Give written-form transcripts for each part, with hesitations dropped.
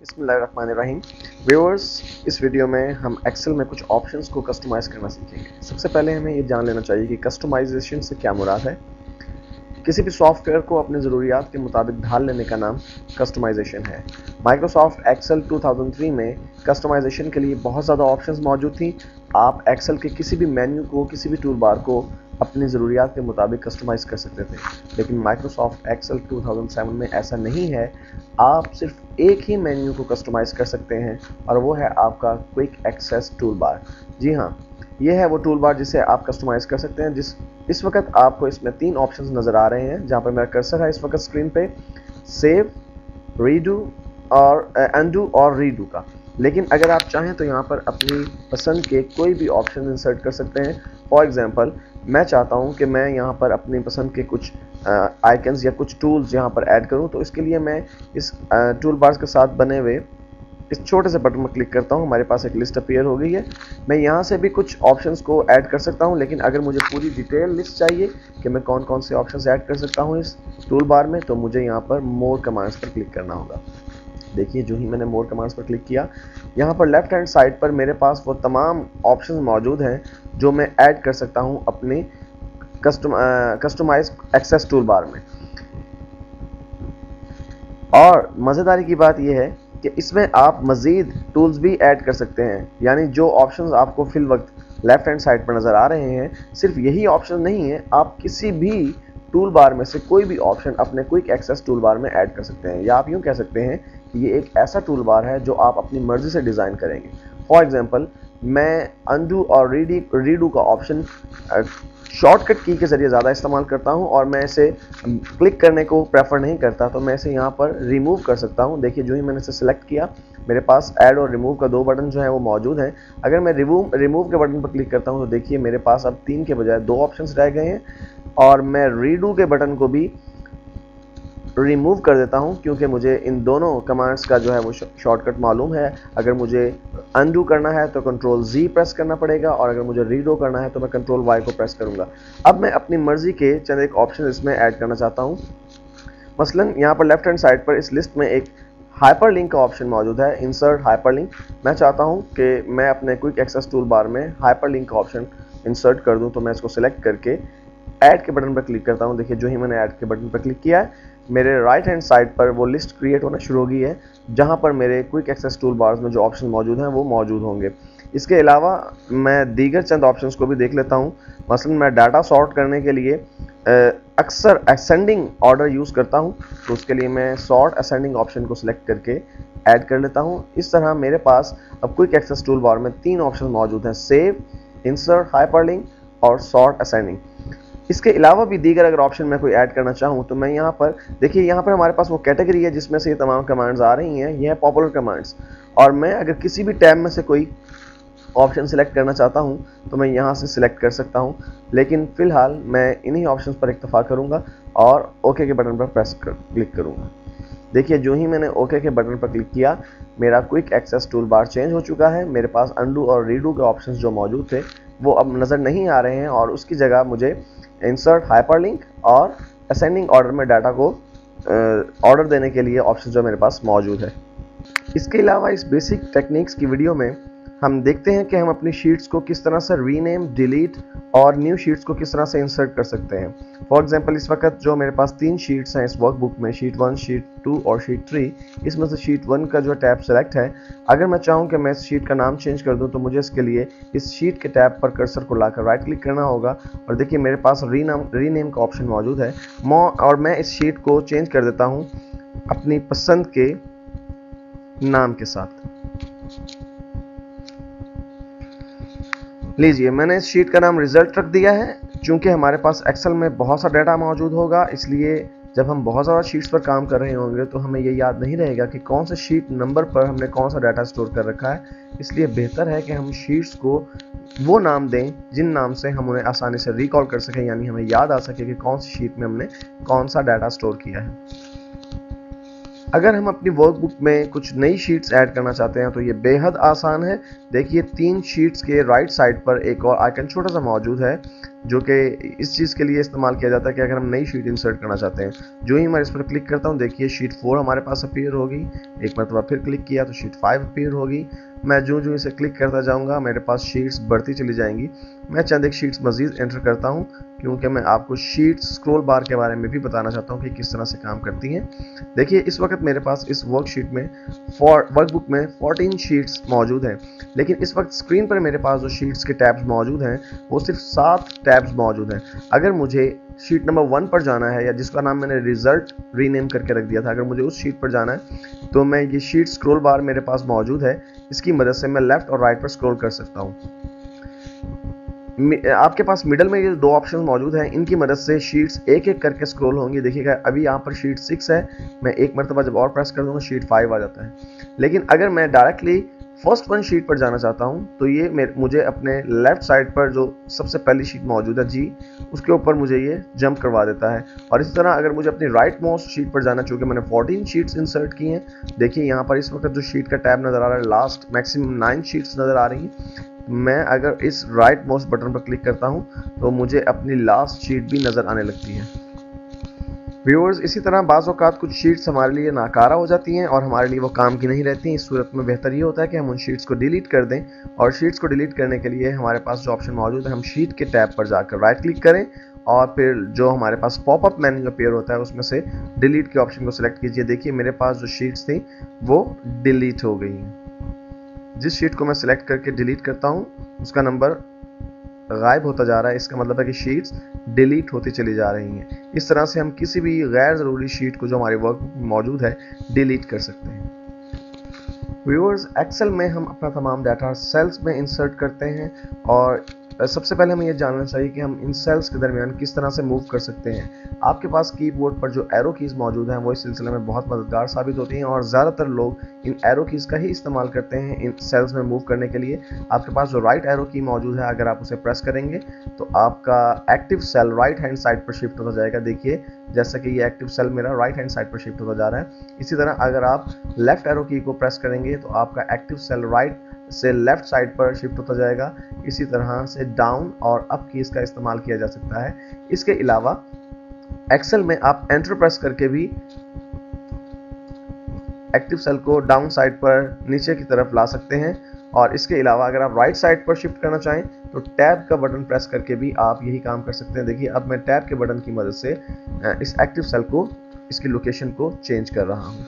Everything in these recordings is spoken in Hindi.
बिस्मिल्लाहिर्रहमानिर्रहीम। व्यूअर्स, इस वीडियो में हम एक्सेल में कुछ ऑप्शंस को कस्टमाइज़ करना सीखेंगे। सबसे पहले हमें ये जान लेना चाहिए कि कस्टमाइजेशन से क्या मुराद है। किसी भी सॉफ्टवेयर को अपनी ज़रूरियात के मुताबिक ढाल लेने का नाम कस्टमाइजेशन है। माइक्रोसॉफ्ट एक्सेल 2003 में कस्टमाइजेशन के लिए बहुत ज़्यादा ऑप्शंस मौजूद थी। आप एक्सेल के किसी भी मेन्यू को, किसी भी टूल बार को अपनी ज़रूरियात के मुताबिक कस्टमाइज़ कर सकते थे, लेकिन माइक्रोसॉफ्ट एक्सेल 2007 में ऐसा नहीं है। आप सिर्फ एक ही मेन्यू को कस्टमाइज़ कर सकते हैं और वो है आपका क्विक एक्सेस टूल बार। जी हाँ, ये है वो टूल बार जिसे आप कस्टमाइज़ कर सकते हैं। इस वक्त आपको इसमें 3 ऑप्शंस नज़र आ रहे हैं, जहाँ पर मेरा कर्सर है इस वक्त स्क्रीन पे, सेव, रीडू और अनडू और रीडू का। लेकिन अगर आप चाहें तो यहाँ पर अपनी पसंद के कोई भी ऑप्शन इंसर्ट कर सकते हैं। फॉर एग्जांपल, मैं चाहता हूँ कि मैं यहाँ पर अपनी पसंद के कुछ आइकन्स या कुछ टूल्स यहाँ पर ऐड करूँ, तो इसके लिए मैं इस टूल बार्स के साथ बने हुए इस छोटे से बटन पर क्लिक करता हूँ। हमारे पास एक लिस्ट अपीयर हो गई है। मैं यहाँ से भी कुछ ऑप्शंस को ऐड कर सकता हूँ, लेकिन अगर मुझे पूरी डिटेल लिस्ट चाहिए कि मैं कौन कौन से ऑप्शंस ऐड कर सकता हूँ इस टूल बार में, तो मुझे यहाँ पर मोर कमांड्स पर क्लिक करना होगा। देखिए, जो ही मैंने मोर कमांड्स पर क्लिक किया, यहाँ पर लेफ्ट हैंड साइड पर मेरे पास वो तमाम ऑप्शंस मौजूद हैं जो मैं ऐड कर सकता हूँ अपने कस्टमाइज एक्सेस टूल बार में। और मज़ेदारी की बात यह है कि इसमें आप मज़ीद टूल्स भी ऐड कर सकते हैं, यानी जो ऑप्शंस आपको फिल वक्त लेफ्ट हैंड साइड पर नज़र आ रहे हैं, सिर्फ यही ऑप्शन नहीं है, आप किसी भी टूल बार में से कोई भी ऑप्शन अपने क्विक एक्सेस टूल बार में ऐड कर सकते हैं। या आप यूँ कह सकते हैं कि ये एक ऐसा टूल बार है जो आप अपनी मर्ज़ी से डिज़ाइन करेंगे। फॉर एग्ज़ाम्पल, मैं अनडू और रीडू का ऑप्शन शॉर्टकट की के ज़रिए ज़्यादा इस्तेमाल करता हूं और मैं इसे क्लिक करने को प्रेफर नहीं करता, तो मैं इसे यहां पर रिमूव कर सकता हूं। देखिए, जो ही मैंने इसे सिलेक्ट किया, मेरे पास ऐड और रिमूव का 2 बटन जो है वो मौजूद हैं। अगर मैं रिमूव के बटन पर क्लिक करता हूं तो देखिए मेरे पास अब 3 के बजाय 2 ऑप्शंस रह गए हैं। और मैं रीडू के बटन को भी रिमूव कर देता हूं, क्योंकि मुझे इन दोनों कमांड्स का जो है वो शॉर्टकट मालूम है। अगर मुझे अनडू करना है तो कंट्रोल Z प्रेस करना पड़ेगा, और अगर मुझे रीडो करना है तो मैं कंट्रोल Y को प्रेस करूंगा। अब मैं अपनी मर्जी के चंद एक ऑप्शन इसमें ऐड करना चाहता हूं। मसलन यहाँ पर लेफ्ट हैंड साइड पर इस लिस्ट में एक हाइपरलिंक का ऑप्शन मौजूद है, इंसर्ट हाइपरलिंक। मैं चाहता हूँ कि मैं अपने क्विक एक्सेस टूल बार में हाइपरलिंक का ऑप्शन इंसर्ट कर दूँ, तो मैं इसको सिलेक्ट करके ऐड के बटन पर क्लिक करता हूँ। देखिए, जो ही मैंने ऐड के बटन पर क्लिक किया है, मेरे राइट हैंड साइड पर वो लिस्ट क्रिएट होना शुरू हो गई है, जहाँ पर मेरे क्विक एक्सेस टूल बार्स में जो ऑप्शन मौजूद हैं वो मौजूद होंगे। इसके अलावा मैं दीगर चंद ऑप्शंस को भी देख लेता हूँ। मसलन मैं डाटा सॉर्ट करने के लिए अक्सर असेंडिंग ऑर्डर यूज़ करता हूँ, तो उसके लिए मैं सॉर्ट असेंडिंग ऑप्शन को सिलेक्ट करके ऐड कर लेता हूँ। इस तरह मेरे पास अब क्विक एक्सेस टूल बार में 3 ऑप्शन मौजूद हैं, सेव, इंसर्ट हाइपरलिंक और सॉर्ट असेंडिंग। इसके अलावा भी दीगर अगर ऑप्शन मैं कोई ऐड करना चाहूँ तो मैं यहाँ पर देखिए, यहाँ पर हमारे पास वो कैटेगरी है जिसमें से ये तमाम कमांड्स आ रही हैं। ये है पॉपुलर कमांड्स, और मैं अगर किसी भी टैब में से कोई ऑप्शन सिलेक्ट करना चाहता हूँ तो मैं यहाँ से सिलेक्ट कर सकता हूँ, लेकिन फ़िलहाल मैं इन्हीं ऑप्शंस पर इक्तफा करूँगा और ओके के बटन पर क्लिक करूँगा। देखिए, जो ही मैंने ओके के बटन पर क्लिक किया, मेरा quick access tool bar change हो चुका है। मेरे पास अनडू और रीडू के ऑप्शंस जो मौजूद थे वो अब नज़र नहीं आ रहे हैं, और उसकी जगह मुझे इंसर्ट हाइपरलिंक और असेंडिंग ऑर्डर में डाटा को ऑर्डर देने के लिए ऑप्शन जो मेरे पास मौजूद है। इसके अलावा इस बेसिक टेक्निक्स की वीडियो में हम देखते हैं कि हम अपनी शीट्स को किस तरह से रीनेम, डिलीट और न्यू शीट्स को किस तरह से इंसर्ट कर सकते हैं। फॉर एग्जांपल, इस वक्त जो मेरे पास 3 शीट्स हैं इस वर्कबुक में, शीट 1, शीट 2 और शीट 3, इसमें से शीट 1 का जो टैब सेलेक्ट है, अगर मैं चाहूँ कि मैं इस शीट का नाम चेंज कर दूँ तो मुझे इसके लिए इस शीट के टैब पर कर्सर को लाकर राइट क्लिक करना होगा, और देखिए मेरे पास रीनेम का ऑप्शन मौजूद है। और मैं इस शीट को चेंज कर देता हूँ अपनी पसंद के नाम के साथ। लीजिए, मैंने इस शीट का नाम रिजल्ट रख दिया है। चूंकि हमारे पास एक्सेल में बहुत सा डाटा मौजूद होगा, इसलिए जब हम बहुत ज़्यादा शीट्स पर काम कर रहे होंगे तो हमें ये याद नहीं रहेगा कि कौन से शीट नंबर पर हमने कौन सा डाटा स्टोर कर रखा है। इसलिए बेहतर है कि हम शीट्स को वो नाम दें जिन नाम से हम उन्हें आसानी से रिकॉल कर सकें, यानी हमें याद आ सके कि कौन सी शीट में हमने कौन सा डाटा स्टोर किया है। अगर हम अपनी वर्कबुक में कुछ नई शीट्स ऐड करना चाहते हैं तो ये बेहद आसान है। देखिए, 3 शीट्स के राइट साइड पर एक और आइकन छोटा सा मौजूद है जो कि इस चीज़ के लिए इस्तेमाल किया जाता है कि अगर हम नई शीट इंसर्ट करना चाहते हैं। जो ही मैं इस पर क्लिक करता हूँ, देखिए शीट 4 हमारे पास अपीयर होगी। एक मरतबा फिर क्लिक किया तो शीट 5 अपीयर होगी। मैं जो इसे क्लिक करता जाऊँगा मेरे पास शीट्स बढ़ती चली जाएंगी। मैं चंद एक शीट्स मज़ीद एंटर करता हूँ, क्योंकि मैं आपको शीट्स स्क्रॉल बार के बारे में भी बताना चाहता हूँ कि किस तरह से काम करती हैं। देखिए इस वक्त मेरे पास इस वर्कशीट में वर्कबुक में 14 शीट्स मौजूद हैं, लेकिन इस वक्त स्क्रीन पर मेरे पास जो शीट्स के टैब्स मौजूद हैं वो सिर्फ 7 टैब्स मौजूद हैं। अगर मुझे शीट नंबर 1 पर जाना है, या जिसका नाम मैंने रिजल्ट रीनेम करके रख दिया था, अगर मुझे उस शीट पर जाना है तो मैं ये शीट स्क्रॉल बार मेरे पास मौजूद है, इसकी मदद से मैं लेफ्ट और राइट पर स्क्रॉल कर सकता हूँ। आपके पास मिडल में ये 2 ऑप्शन मौजूद हैं, इनकी मदद से शीट्स एक एक करके स्क्रॉल होंगी। देखिएगा अभी यहाँ पर शीट 6 है, मैं एक मरतबा जब और प्रेस कर दूंगा शीट 5 आ जाता है। लेकिन अगर मैं डायरेक्टली फर्स्ट 1 शीट पर जाना चाहता हूँ तो ये मुझे अपने लेफ्ट साइड पर जो सबसे पहली शीट मौजूद है जी, उसके ऊपर मुझे ये जंप करवा देता है। और इसी तरह अगर मुझे अपनी राइट मोस्ट शीट पर जाना, चूँकि मैंने 14 शीट्स इंसर्ट की हैं, देखिए यहाँ पर इस वक्त जो शीट का टैब नज़र आ रहा है लास्ट मैक्सिमम 9 शीट्स नज़र आ रही हैं। मैं अगर इस राइट माउस बटन पर क्लिक करता हूं तो मुझे अपनी लास्ट शीट भी नज़र आने लगती है। व्यूअर्स, इसी तरह बाज़ औक़ात कुछ शीट्स हमारे लिए नाकारा हो जाती हैं और हमारे लिए वो काम की नहीं रहती। इस सूरत में बेहतर ये होता है कि हम उन शीट्स को डिलीट कर दें, और शीट्स को डिलीट करने के लिए हमारे पास जो ऑप्शन मौजूद है, हम शीट के टैब पर जाकर राइट क्लिक करें और फिर जो हमारे पास पॉपअप मेन्यू अपीयर होता है उसमें से डिलीट के ऑप्शन को सिलेक्ट कीजिए। देखिए मेरे पास जो शीट्स थी वो डिलीट हो गई हैं। जिस शीट को मैं सिलेक्ट करके डिलीट करता हूं उसका नंबर गायब होता जा रहा है, इसका मतलब है कि शीट्स डिलीट होती चली जा रही हैं। इस तरह से हम किसी भी गैर ज़रूरी शीट को जो हमारे वर्कबुक में मौजूद है डिलीट कर सकते हैं। व्यूअर्स, एक्सेल में हम अपना तमाम डाटा सेल्स में इंसर्ट करते हैं, और सबसे पहले हमें यह जानना चाहिए कि हम इन सेल्स के दरमियान किस तरह से मूव कर सकते हैं। आपके पास कीबोर्ड पर जो एरो कीज़ मौजूद हैं वो इस सिलसिले में बहुत मददगार साबित होती हैं, और ज़्यादातर लोग इन एरो कीज़ का ही इस्तेमाल करते हैं इन सेल्स में मूव करने के लिए। आपके पास जो राइट एरो की मौजूद है, अगर आप उसे प्रेस करेंगे तो आपका active cell right hand side पर शिफ्ट होता जाएगा। देखिए जैसा कि ये एक्टिव सेल मेरा राइट हैंड साइड पर शिफ्ट होता जा रहा है। इसी तरह अगर आप लेफ्ट एरो की को प्रेस करेंगे तो आपका एक्टिव सेल राइट से लेफ्ट साइड पर शिफ्ट होता जाएगा। इसी तरह से डाउन और अप कीज का इस्तेमाल किया जा सकता है। इसके अलावा एक्सेल में आप एंटर प्रेस करके भी एक्टिव सेल को डाउन साइड पर नीचे की तरफ ला सकते हैं, और इसके अलावा अगर आप राइट साइड पर शिफ्ट करना चाहें तो टैब का बटन प्रेस करके भी आप यही काम कर सकते हैं। देखिए अब मैं टैब के बटन की मदद से इस एक्टिव सेल को, इसकी लोकेशन को चेंज कर रहा हूँ।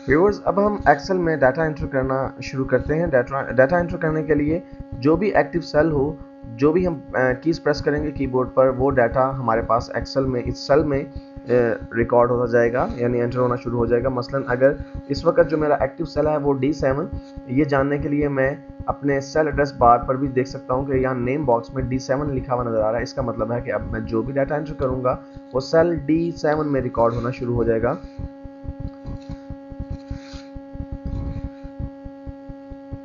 व्यूअर्स, अब हम एक्सेल में डाटा एंटर करना शुरू करते हैं। डाटा एंटर करने के लिए जो भी एक्टिव सेल हो, जो भी हम कीज प्रेस करेंगे कीबोर्ड पर, वो डाटा हमारे पास एक्सेल में इस सेल में रिकॉर्ड होता जाएगा, यानी एंटर होना शुरू हो जाएगा। मसलन अगर इस वक्त जो मेरा एक्टिव सेल है वो D7, ये जानने के लिए मैं अपने सेल एड्रेस बार पर भी देख सकता हूँ कि यहाँ नेम बॉक्स में D7 लिखा हुआ नज़र आ रहा है। इसका मतलब है कि अब मैं जो भी डाटा एंटर करूँगा वो सेल D7 में रिकॉर्ड होना शुरू हो जाएगा।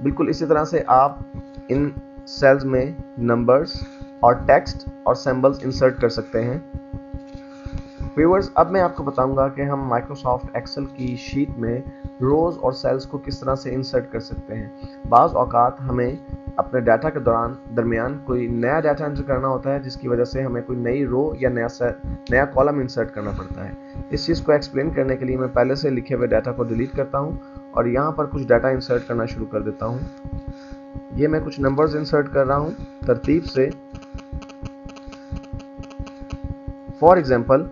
बिल्कुल इसी तरह से आप इन सेल्स में नंबर्स और टेक्स्ट और सिंबल्स इंसर्ट कर सकते हैं। व्यूअर्स, अब मैं आपको बताऊंगा कि हम माइक्रोसॉफ्ट एक्सेल की शीट में रोज़ और सेल्स को किस तरह से इंसर्ट कर सकते हैं। बाज़ औक़ात हमें अपने डाटा के दरमियान कोई नया डाटा एंटर करना होता है, जिसकी वजह से हमें कोई नई रो या नया कॉलम इंसर्ट करना पड़ता है। इस चीज़ को एक्सप्लेन करने के लिए मैं पहले से लिखे हुए डाटा को डिलीट करता हूँ और यहाँ पर कुछ डाटा इंसर्ट करना शुरू कर देता हूँ। ये मैं कुछ नंबर्स इंसर्ट कर रहा हूँ तरतीब से। फॉर एग्जाम्पल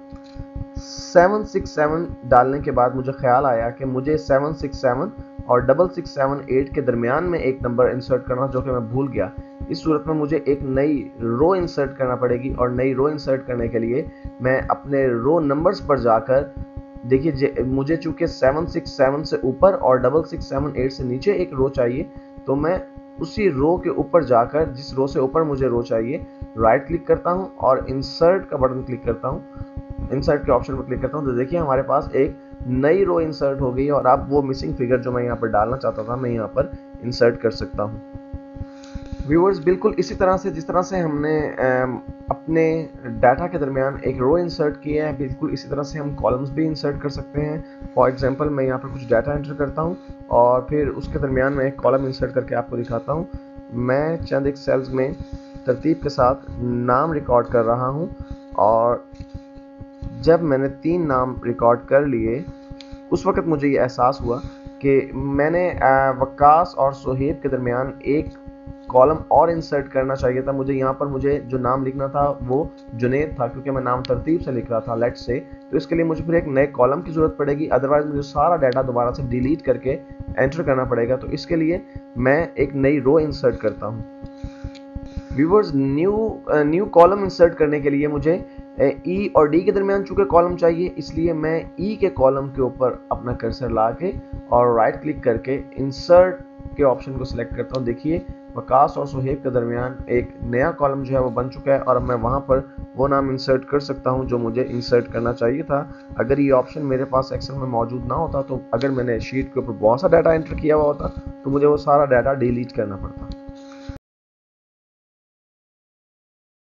767 डालने के बाद मुझे ख्याल आया कि मुझे 767 और 6678 के दरमियान में एक नंबर इंसर्ट करना, जो कि मैं भूल गया। इस सूरत में मुझे एक नई रो इंसर्ट करना पड़ेगी, और नई रो इंसर्ट करने के लिए मैं अपने रो नंबर्स पर जाकर, देखिए मुझे चूंकि 767 से ऊपर और 6678 से नीचे एक रो चाहिए, तो मैं उसी रो के ऊपर जाकर, जिस रो से ऊपर मुझे रो चाहिए, राइट क्लिक करता हूं और इंसर्ट का बटन क्लिक करता हूं। इंसर्ट के ऑप्शन पर क्लिक करता हूं तो देखिए हमारे पास एक नई रो इंसर्ट हो गई, और अब वो मिसिंग फिगर जो मैं यहाँ पर डालना चाहता था, मैं यहाँ पर इंसर्ट कर सकता हूँ। व्यूअर्स, बिल्कुल इसी तरह से जिस तरह से हमने अपने डाटा के दरमियान एक रो इंसर्ट किया है, बिल्कुल इसी तरह से हम कॉलम्स भी इंसर्ट कर सकते हैं। फॉर एग्जांपल मैं यहाँ पर कुछ डाटा एंटर करता हूँ और फिर उसके दरमियान में एक कॉलम इंसर्ट करके आपको दिखाता हूँ। मैं चंद एक सेल्स में तरतीब के साथ नाम रिकॉर्ड कर रहा हूं। और जब मैंने 3 नाम रिकॉर्ड कर लिए उस वक़्त मुझे ये एहसास हुआ कि मैंने वक्कास और सुहेब के दरमियान एक कॉलम और इंसर्ट करना चाहिए था। यहाँ पर मुझे जो नाम लिखना था वो जुनैद था, क्योंकि मैं नाम तरतीब से लिख रहा था लेट्स से। तो इसके लिए मुझे फिर एक नए कॉलम की ज़रूरत पड़ेगी, अदरवाइज मुझे सारा डाटा दोबारा से डिलीट करके एंटर करना पड़ेगा। तो इसके लिए मैं एक नई रो इंसर्ट करता हूँ। व्यूअर्स, न्यू कॉलम इंसर्ट करने के लिए मुझे ई और डी के दरमियान चूँकि कॉलम चाहिए, इसलिए मैं ई के कॉलम के ऊपर अपना कर्सर ला के और राइट क्लिक करके इंसर्ट के ऑप्शन को सिलेक्ट करता हूँ। देखिए वकास और सुहेब के दरमियान एक नया कॉलम जो है वो बन चुका है और अब मैं वहाँ पर वो नाम इंसर्ट कर सकता हूँ जो मुझे इंसर्ट करना चाहिए था। अगर ये ऑप्शन मेरे पास एक्सेल में मौजूद ना होता, तो अगर मैंने शीट के ऊपर बहुत सा डाटा एंटर किया हुआ होता तो मुझे वो सारा डाटा डिलीट करना पड़ता।